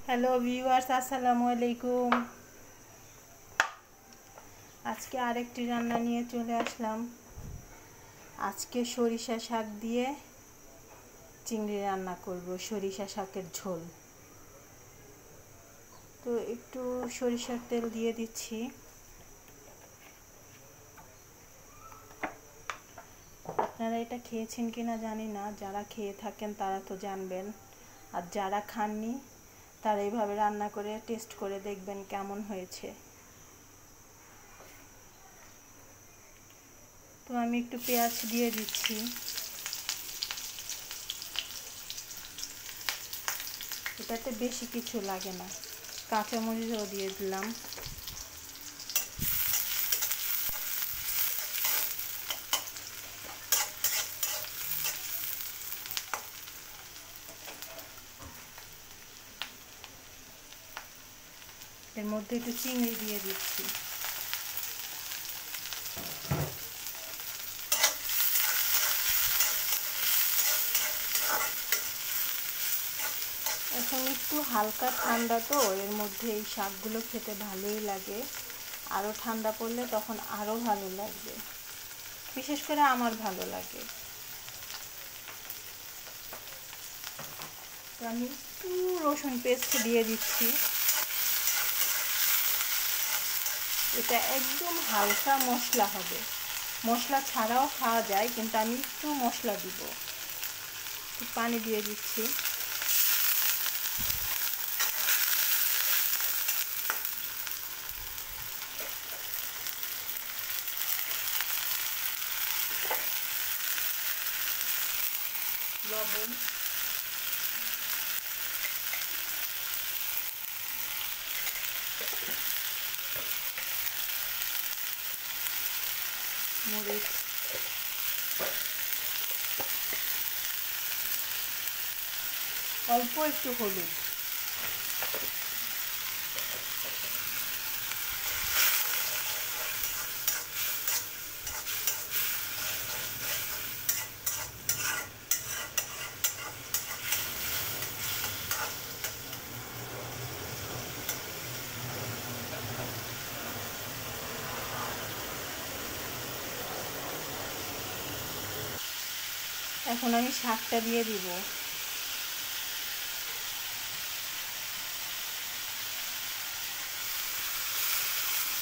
Hello viewers, আসসালামু আলাইকুম। আজকে আরেকটি রান্না নিয়ে চলে আসলাম। আজকে সরিষা শাক দিয়ে চিংড়ি রান্না করব, সরিষা শাকের ঝোল। তো একটু সরিষার তেল দিয়ে দিচ্ছি। আপনারা এটা খেয়েছেন কিনা জানি না, যারা খেয়ে থাকেন তারা তো জানবেন, আর যারা খাননি তারা এইভাবে রান্না করে টেস্ট করে দেখবেন কেমন হয়েছে। তো আমি একটু পেঁয়াজ দিয়ে দিচ্ছি। এটাতে বেশি কিছু লাগে না, কাঁচামরিচও দিয়ে দিলাম। এর মধ্যে একটু চিংড়ি দিয়ে দিচ্ছি। এখন একটু হালকা ঠান্ডা, তো এর মধ্যে এই শাকগুলো খেতে ভালোই লাগে। আরও ঠান্ডা পড়লে তখন আরও ভালো লাগবে, বিশেষ করে আমার ভালো লাগে। তো আমি একটু রসুন পেস্ট দিয়ে দিচ্ছি। এটা একদম হালকা মশলা হবে, মশলা ছাড়াও খাওয়া যায়, কিন্তু আমি একটু মশলা দিব। একটু পানি দিয়ে দিচ্ছি। লবণ, মরিচ, অল্প একটু হলুদ। এখন আমি শাকটা দিয়ে দিব।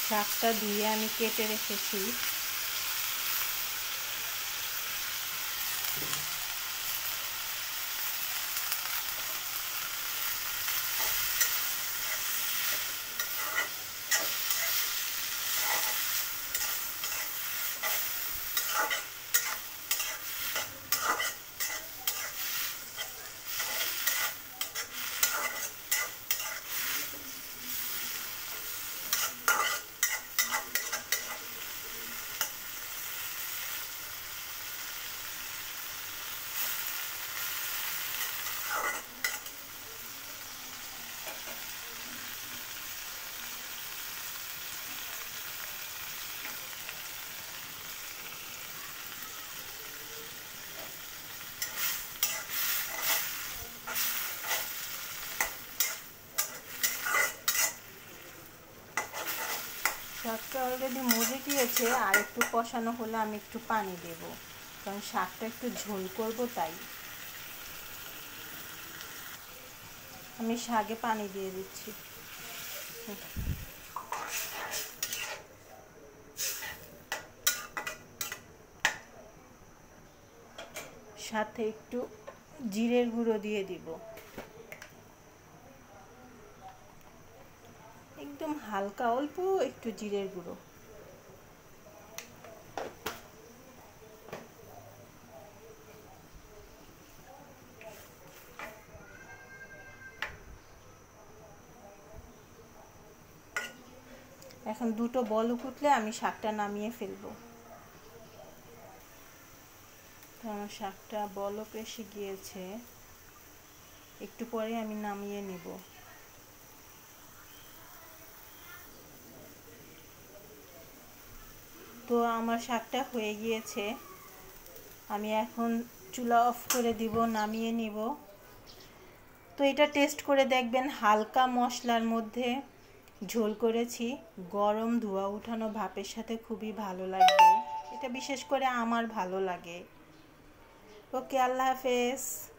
শাকটা ধুয়ে আমি কেটে রেখেছি। শাকটা অলরেডি মজে গিয়েছে, আর একটু কষানো হলে আমি একটু পানি দেব, কারণ শাকটা একটু ঝোল করব, তাই আমি শাকে পানি দিয়ে দিচ্ছি। সাথে একটু জিরের গুঁড়ো দিয়ে দিব, একদম হালকা, অল্প একটু জিরের গুঁড়ো। এখন দুটো বলক উঠলে আমি শাকটা নামিয়ে ফেলবো। তো আমার শাকটা বলক এসে গিয়েছে, একটু পরে আমি নামিয়ে নেব। তো আমার শাকটা হয়ে গিয়েছে, আমি এখন চুলা অফ করে দিব, নামিয়ে নিব। তো এটা টেস্ট করে দেখবেন, হালকা মশলার মধ্যে ঝোল করেছি, গরম ধোয়া উঠানো ভাপের সাথে খুবই ভালো লাগবে। এটা বিশেষ করে আমার ভালো লাগে। ওকে, আল্লাহ হাফেজ।